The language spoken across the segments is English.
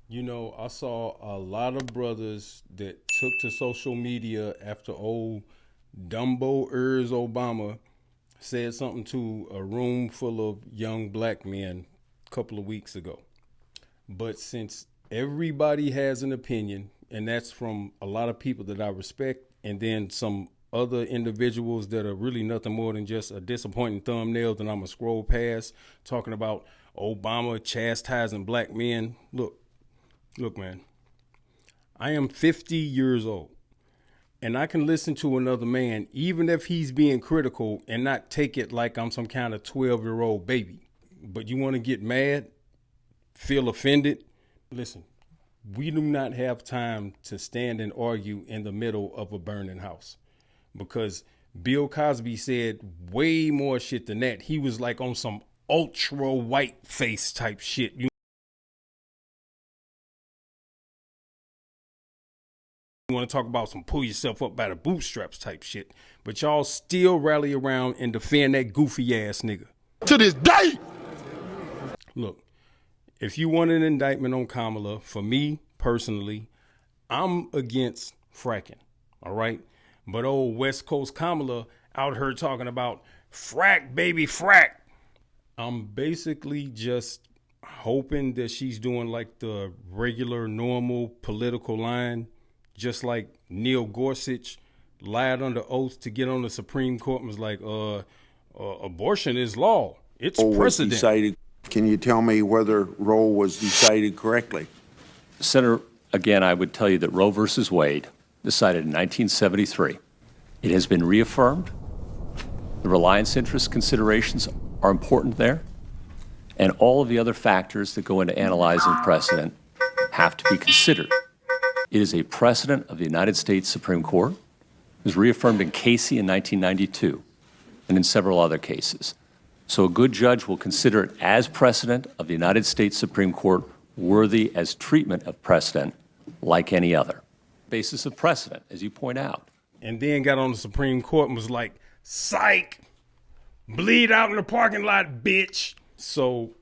You know, I saw a lot of brothers that took to social media after old Dumbo Ears Obama said something to a room full of young black men a couple of weeks ago. But since everybody has an opinion, and that's from a lot of people that I respect, and then some other individuals that are really nothing more than just a disappointing thumbnail that I'm gonna scroll past, talking about Obama chastising black men. Look, man, I am 50 years old, and I can listen to another man, even if he's being critical, and not take it like I'm some kind of 12-year-old baby. But you want to get mad, feel offended? Listen, we do not have time to stand and argue in the middle of a burning house, because Bill Cosby said way more shit than that. He was like on some ultra white face type shit. You want to talk about some pull yourself up by the bootstraps type shit, but y'all still rally around and defend that goofy ass nigga to this day. Look, if you want an indictment on Kamala, for me personally, I'm against fracking, all right? But old West Coast Kamala out here talking about frack, baby, frack. I'm basically just hoping that she's doing like the regular, normal political line, just like Neil Gorsuch lied under oath to get on the Supreme Court and was like, abortion is law. It's precedent. Decided. Can you tell me whether Roe was decided correctly? Senator, again, I would tell you that Roe versus Wade, decided in 1973, it has been reaffirmed. The reliance interest considerations are important there, and all of the other factors that go into analyzing precedent have to be considered. It is a precedent of the United States Supreme Court. It was reaffirmed in Casey in 1992 and in several other cases. So a good judge will consider it as precedent of the United States Supreme Court, worthy as treatment of precedent like any other. Basis of precedent, as you point out. And then got on the Supreme Court and was like, psych, bleed out in the parking lot, bitch. So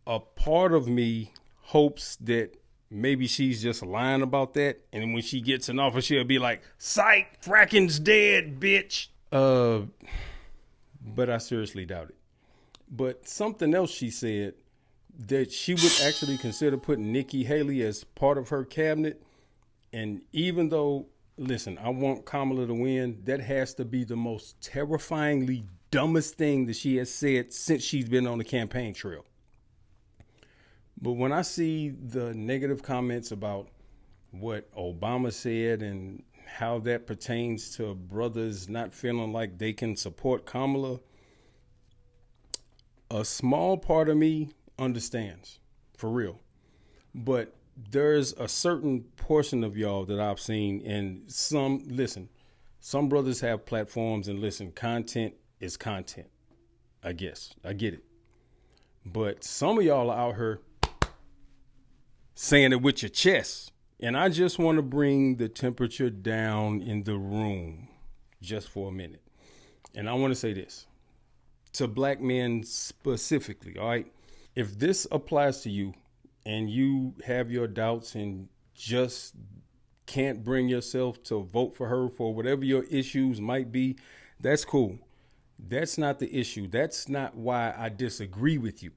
a part of me hopes that maybe she's just lying about that, and when she gets in office, she'll be like, psych, fracking's dead, bitch. But I seriously doubt it. But something else she said, that she would actually consider putting Nikki Haley as part of her cabinet. And even though, listen, I want Kamala to win, that has to be the most terrifyingly dumbest thing that she has said since she's been on the campaign trail. But when I see the negative comments about what Obama said and how that pertains to brothers not feeling like they can support Kamala, a small part of me understands, for real. But there's a certain portion of y'all that I've seen, and some brothers have platforms, and listen, content is content, I guess. I get it. But some of y'all are out here saying it with your chest. And I just want to bring the temperature down in the room just for a minute. And I want to say this to black men specifically, all right? If this applies to you and you have your doubts and just can't bring yourself to vote for her for whatever your issues might be, that's cool. That's not the issue. That's not why I disagree with you.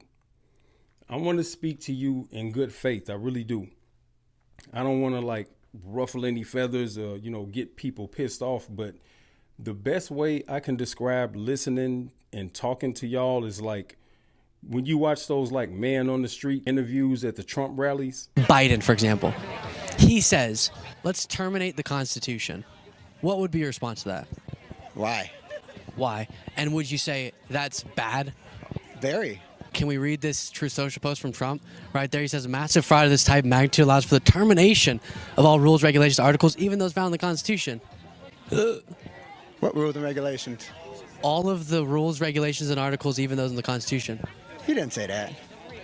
I want to speak to you in good faith. I really do. I don't want to like ruffle any feathers or, get people pissed off. But the best way I can describe listening and talking to y'all is like when you watch those like man on the street interviews at the Trump rallies. Biden, for example, he says, let's terminate the Constitution. What would be your response to that? Why? And would you say that's bad? Very. Can we read this Truth Social post from Trump? Right there, he says, massive fraud of this type magnitude allows for the termination of all rules, regulations, articles, even those found in the Constitution. What rules and regulations? All of the rules, regulations, and articles, even those in the Constitution. He didn't say that.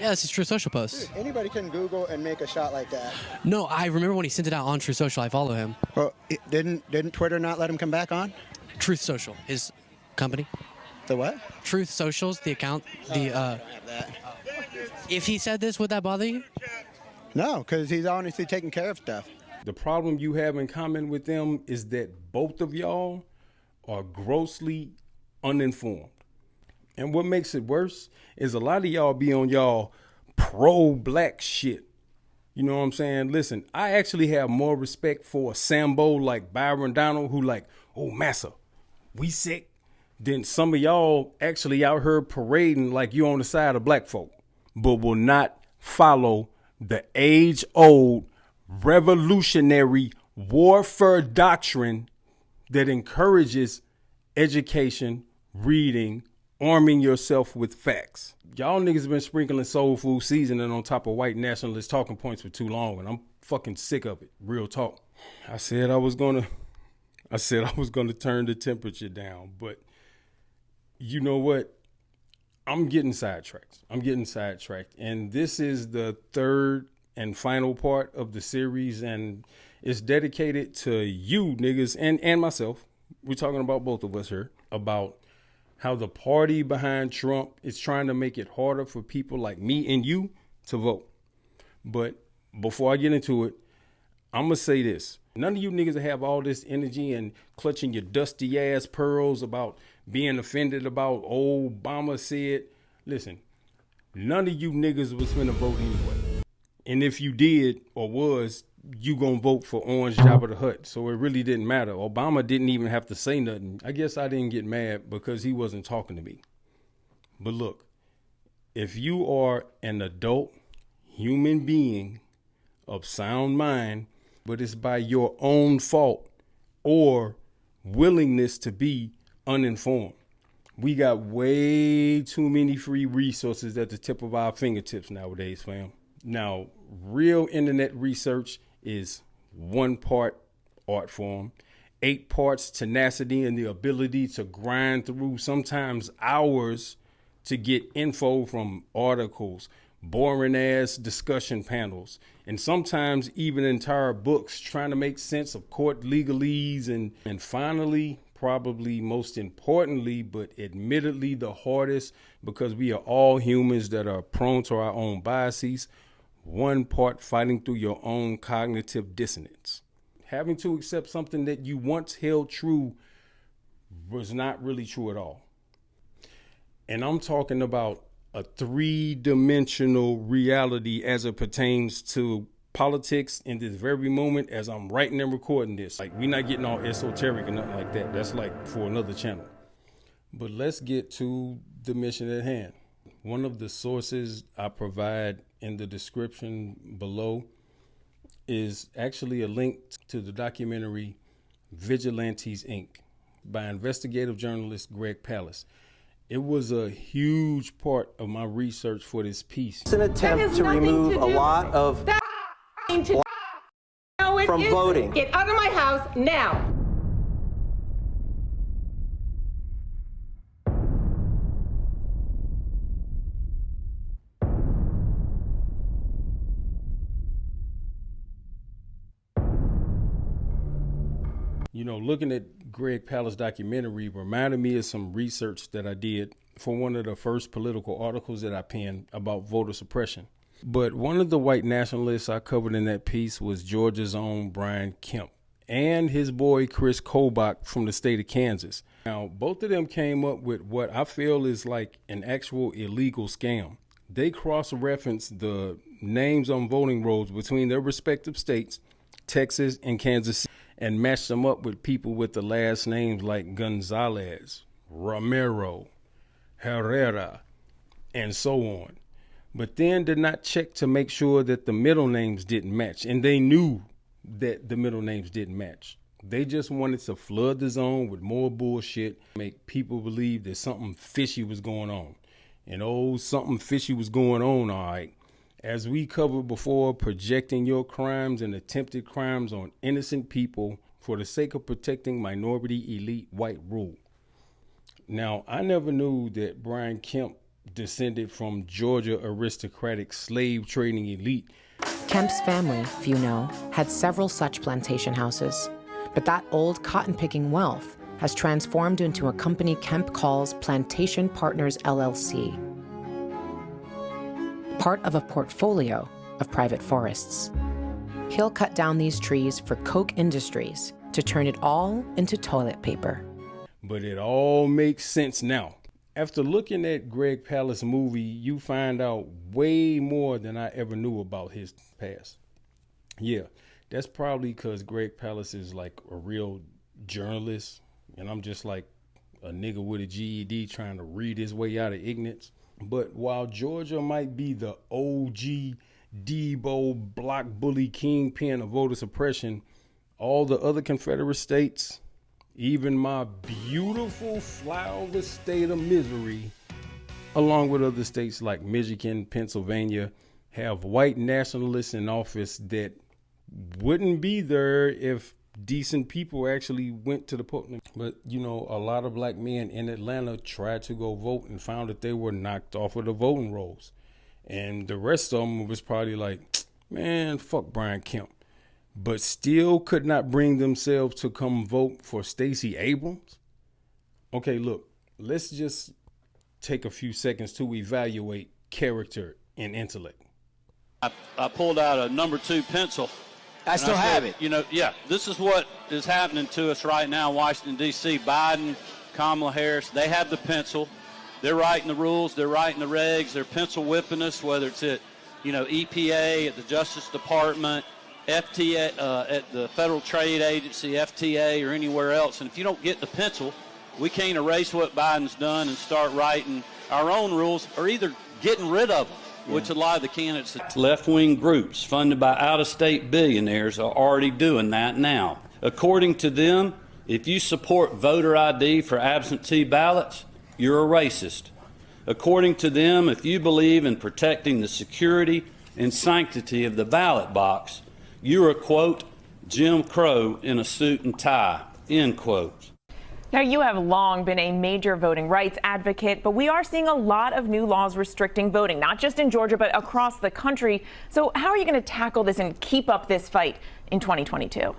Yeah, this is Truth Social post. Dude, anybody can Google and make a shot like that. No, I remember when he sent it out on Truth Social. I follow him. Well, didn't Twitter not let him come back on? Truth Social, his company. The what? Truth Socials, the account. I don't have that. If he said this, would that bother you? No, because he's honestly taking care of stuff. The problem you have in common with them is that both of y'all are grossly uninformed. And what makes it worse is a lot of y'all be on y'all pro-black shit. You know what I'm saying? Listen, I actually have more respect for a Sambo like Byron Donald who like, oh, massa, we sick, than some of y'all actually out here parading like you on the side of black folk, but will not follow the age-old revolutionary warfare doctrine that encourages education, reading, arming yourself with facts. Y'all niggas been sprinkling soul food seasoning on top of white nationalist talking points for too long, and I'm fucking sick of it. Real talk. I said I was gonna turn the temperature down, but you know what? I'm getting sidetracked. And this is the third and final part of the series, and it's dedicated to you niggas and myself. We're talking about both of us here, about how the party behind Trump is trying to make it harder for people like me and you to vote. But before I get into it, I'm going to say this. None of you niggas that have all this energy and clutching your dusty ass pearls about being offended about old Obama said, listen, none of you niggas was finna vote anyway. And if you did or was, you gonna vote for Orange Jabba the Hutt. So it really didn't matter. Obama didn't even have to say nothing. I guess I didn't get mad because he wasn't talking to me. But look, if you are an adult human being of sound mind, but it's by your own fault or willingness to be uninformed, we got way too many free resources at the tip of our fingertips nowadays, fam. Now, real internet research is 1 part art form, 8 parts tenacity and the ability to grind through sometimes hours to get info from articles, boring ass discussion panels, and sometimes even entire books trying to make sense of court legalese, and finally, probably most importantly, but admittedly the hardest, because we are all humans that are prone to our own biases, 1 part fighting through your own cognitive dissonance. Having to accept something that you once held true was not really true at all. And I'm talking about a 3-dimensional reality as it pertains to politics in this very moment as I'm writing and recording this. Like, we're not getting all esoteric and nothing like that. That's like for another channel. But let's get to the mission at hand. One of the sources I provide in the description below is actually a link to the documentary Vigilantes Inc. by investigative journalist Greg Palast. It was a huge part of my research for this piece. It's an attempt to remove a lot of from voting. Get out of my house now. You know, looking at Greg Palast's documentary reminded me of some research that I did for one of the first political articles that I penned about voter suppression. But one of the white nationalists I covered in that piece was Georgia's own Brian Kemp and his boy Chris Kobach from the state of Kansas. Now, both of them came up with what I feel is like an actual illegal scam. They cross-referenced the names on voting rolls between their respective states, Texas and Kansas City, and matched them up with people with the last names like Gonzalez, Romero, Herrera, and so on. But then did not check to make sure that the middle names didn't match. And they knew that the middle names didn't match. They just wanted to flood the zone with more bullshit, make people believe that something fishy was going on. And something fishy was going on, all right. As we covered before, projecting your crimes and attempted crimes on innocent people for the sake of protecting minority elite white rule. Now, I never knew that Brian Kemp descended from Georgia aristocratic slave trading elite. Kemp's family, if you know, had several such plantation houses. But that old cotton-picking wealth has transformed into a company Kemp calls Plantation Partners LLC. Part of a portfolio of private forests. He'll cut down these trees for Koch Industries to turn it all into toilet paper. But it all makes sense now. After looking at Greg Palast's movie, you find out way more than I ever knew about his past. Yeah, that's probably because Greg Palast is like a real journalist, and I'm just like a nigga with a GED trying to read his way out of ignorance. But while Georgia might be the OG Debo block bully kingpin of voter suppression, all the other Confederate states, even my beautiful flower state of Missouri, along with other states like Michigan, Pennsylvania, have white nationalists in office that wouldn't be there if decent people actually went to the polls. But, you know, a lot of black men in Atlanta tried to go vote and found that they were knocked off of the voting rolls. And the rest of them was probably like, man, fuck Brian Kemp. But still could not bring themselves to come vote for Stacey Abrams. Okay, look, let's just take a few seconds to evaluate character and intellect. I pulled out a number 2 pencil. I still have it. You know, yeah, this is what is happening to us right now in Washington, D.C. Biden, Kamala Harris, they have the pencil. They're writing the rules. They're writing the regs. They're pencil whipping us, whether it's at, you know, EPA, at the Justice Department, FTA, at the Federal Trade Agency, FTA, or anywhere else. And if you don't get the pencil, we can't erase what Biden's done and start writing our own rules or either getting rid of them. Which a lot of the candidates, left-wing groups funded by out-of-state billionaires are already doing that now. According to them, if you support voter ID for absentee ballots, you're a racist. According to them, if you believe in protecting the security and sanctity of the ballot box, you're a, quote, Jim Crow in a suit and tie, end quote. Now, you have long been a major voting rights advocate, but we are seeing a lot of new laws restricting voting, not just in Georgia, but across the country. So how are you going to tackle this and keep up this fight in 2022?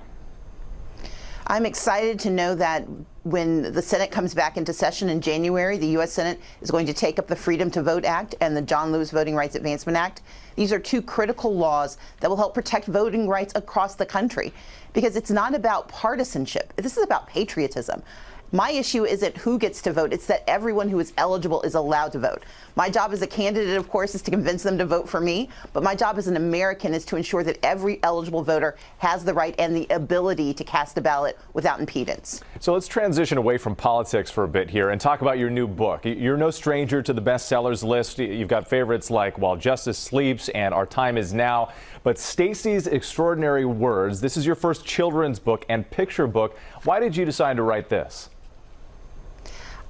I'm excited to know that when the Senate comes back into session in January, the U.S. Senate is going to take up the Freedom to Vote Act and the John Lewis Voting Rights Advancement Act. These are 2 critical laws that will help protect voting rights across the country, because it's not about partisanship. This is about patriotism. My issue isn't who gets to vote. It's that everyone who is eligible is allowed to vote. My job as a candidate, of course, is to convince them to vote for me. But my job as an American is to ensure that every eligible voter has the right and the ability to cast a ballot without impedance. So let's transition away from politics for a bit here and talk about your new book. You're no stranger to the bestsellers list. You've got favorites like While Justice Sleeps and Our Time Is Now. But Stacey's Extraordinary Words, this is your first children's book and picture book. Why did you decide to write this?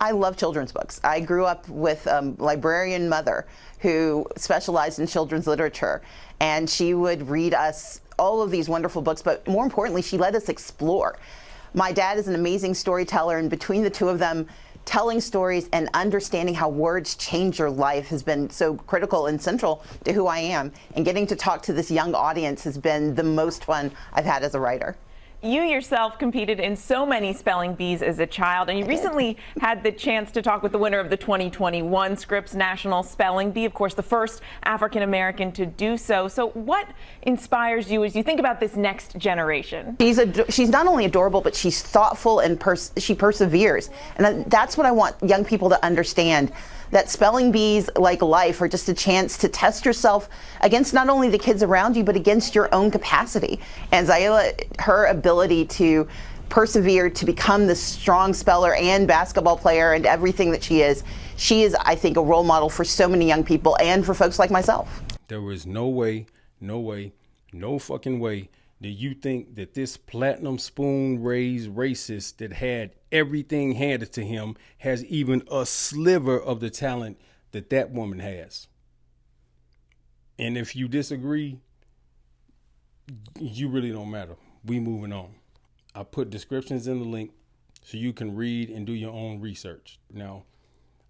I love children's books. I grew up with a librarian mother who specialized in children's literature, and she would read us all of these wonderful books, but more importantly, she let us explore. My dad is an amazing storyteller, and between the 2 of them, telling stories and understanding how words change your life has been so critical and central to who I am. And getting to talk to this young audience has been the most fun I've had as a writer. You yourself competed in so many spelling bees as a child, and you recently had the chance to talk with the winner of the 2021 Scripps National Spelling Bee, of course, the first African-American to do so. So what inspires you as you think about this next generation? She's not only adorable, but she's thoughtful and she perseveres. And that's what I want young people to understand, that spelling bees, like life, are just a chance to test yourself against not only the kids around you, but against your own capacity. And Zayla, her ability to persevere to become this strong speller and basketball player and everything that she is, I think, a role model for so many young people and for folks like myself. There was no fucking way that you think that this platinum spoon raised racist that had everything handed to him has even a sliver of the talent that that woman has. And if you disagree, you really don't matter. We moving on. I put descriptions in the link so you can read and do your own research. Now,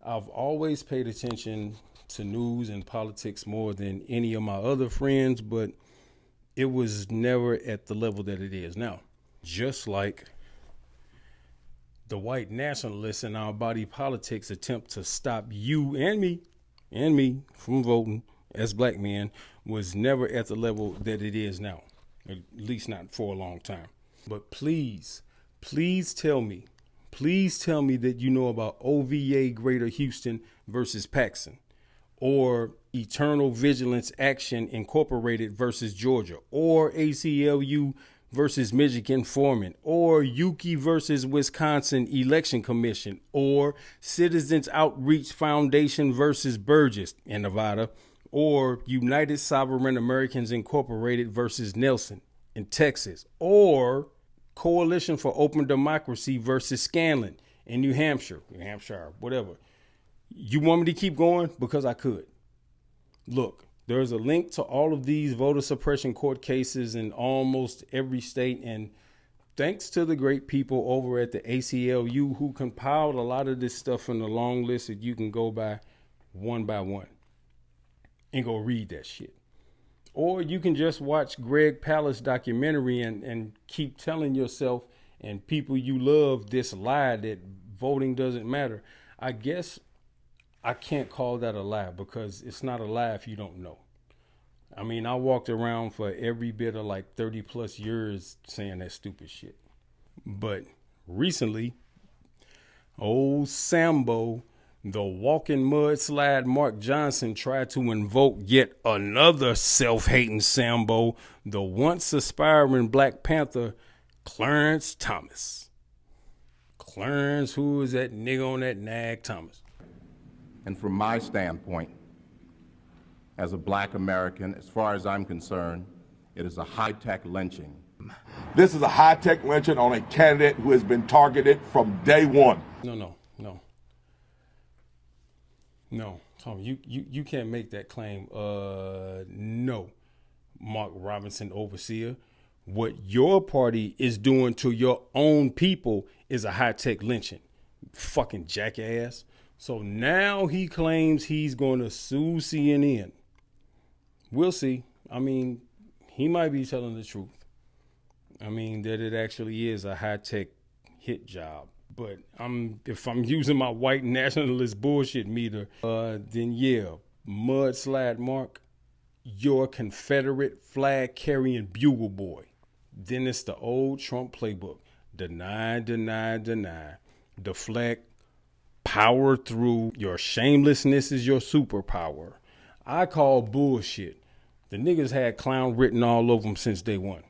I've always paid attention to news and politics more than any of my other friends, but it was never at the level that it is now. Just like the white nationalists in our body politics attempt to stop you and me from voting as black men was never at the level that it is now, at least not for a long time. But please tell me that you know about OVA Greater Houston versus Paxson, or Eternal Vigilance Action Incorporated versus Georgia, or ACLU versus Michigan Foreman, or Wiki versus Wisconsin Election Commission, or Citizens Outreach Foundation versus Burgess in Nevada, or United Sovereign Americans Incorporated versus Nelson in Texas, or Coalition for Open Democracy versus Scanlan in New Hampshire, whatever. You want me to keep going? Because I could. Look, there's a link to all of these voter suppression court cases in almost every state. And thanks to the great people over at the ACLU who compiled a lot of this stuff in a long list that you can go by one and go read that shit. Or you can just watch Greg Palast documentary and keep telling yourself and people you love this lie that voting doesn't matter. I guess I can't call that a lie because it's not a lie if you don't know. I mean, I walked around for every bit of like 30 plus years saying that stupid shit. But recently, old Sambo, the walking mudslide Mark Johnson, tried to invoke yet another self-hating Sambo, the once aspiring Black Panther, Clarence Thomas. Clarence, who is that nigga on that nag Thomas? And from my standpoint, as a black American, as far as I'm concerned, it is a high-tech lynching. This is a high-tech lynching on a candidate who has been targeted from day one. No, Tommy, you can't make that claim. No, Mark Robinson, overseer. What your party is doing to your own people is a high-tech lynching. Fucking jackass. So now he claims he's going to sue CNN. We'll see. I mean, he might be telling the truth. I mean, that it actually is a high-tech hit job. But if I'm using my white nationalist bullshit meter, then yeah, mudslide Mark, you're a Confederate flag-carrying bugle boy. Then it's the old Trump playbook. Deny, deflect, power through. Your shamelessness is your superpower. I call bullshit. The niggas had clown written all over them since day one.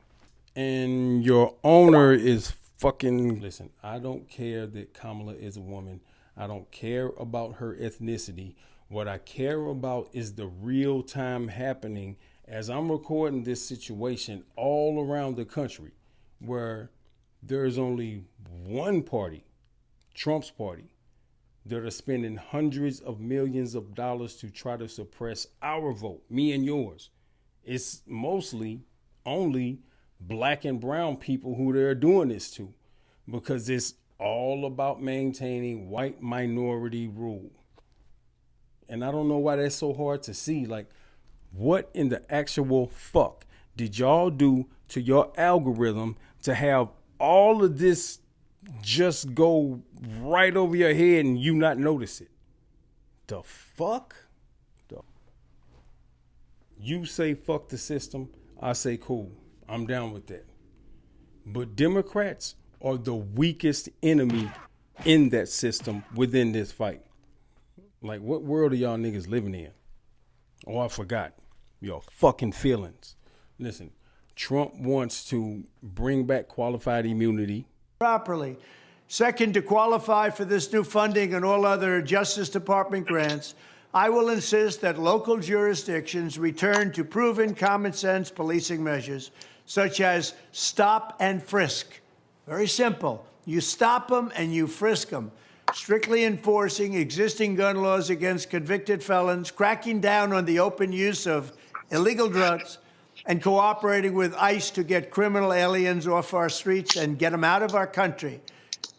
And your owner is fucking, listen, I don't care that Kamala is a woman. I don't care about her ethnicity. What I care about is the real time happening as I'm recording this situation all around the country where there's only one party, Trump's party, that are spending hundreds of millions of dollars to try to suppress our vote, me and yours. It's mostly only black and brown people who they're doing this to, because it's all about maintaining white minority rule. And I don't know why that's so hard to see. Like, what in the actual fuck did y'all do to your algorithm to have all of this just go right over your head and you not notice it? The fuck? You say fuck the system, I say cool. I'm down with that. But Democrats are the weakest enemy in that system within this fight. Like, what world are y'all niggas living in? Oh, I forgot. Your fucking feelings. Listen, Trump wants to bring back qualified immunity. Properly. Second, to qualify for this new funding and all other Justice Department grants, I will insist that local jurisdictions return to proven common sense policing measures, such as stop and frisk. Very simple. You stop them and you frisk them. Strictly enforcing existing gun laws against convicted felons, cracking down on the open use of illegal drugs, and cooperating with ICE to get criminal aliens off our streets and get them out of our country.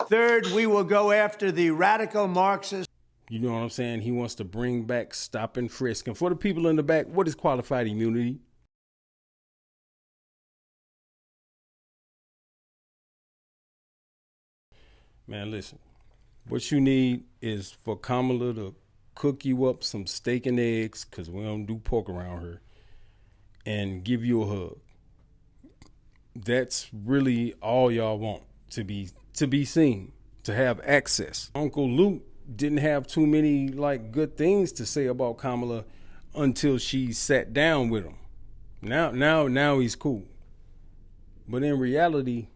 Third, we will go after the radical Marxists. You know what I'm saying? He wants to bring back stop and frisk. And for the people in the back, what is qualified immunity? Man, listen. What you need is for Kamala to cook you up some steak and eggs, because we don't do pork around here, and give you a hug. That's really all y'all want, to be seen, to have access. Uncle Luke didn't have too many like good things to say about Kamala until she sat down with him. Now he's cool. But in reality,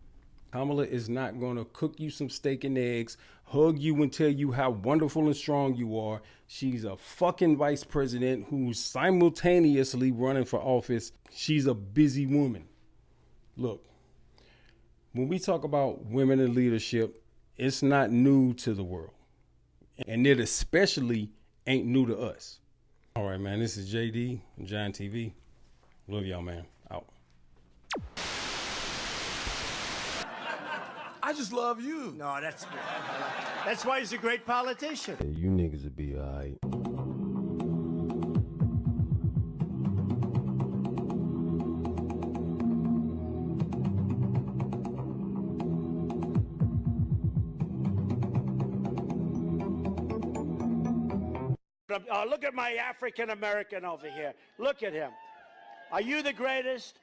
Kamala is not going to cook you some steak and eggs, hug you and tell you how wonderful and strong you are. She's a fucking vice president who's simultaneously running for office. She's a busy woman. Look, when we talk about women in leadership, it's not new to the world. And it especially ain't new to us. All right, man, this is JD from Giant TV. Love y'all, man. Out. I just love you. No, that's good. That's why he's a great politician. You niggas will be all right. Look at my African American over here. Look at him. Are you the greatest?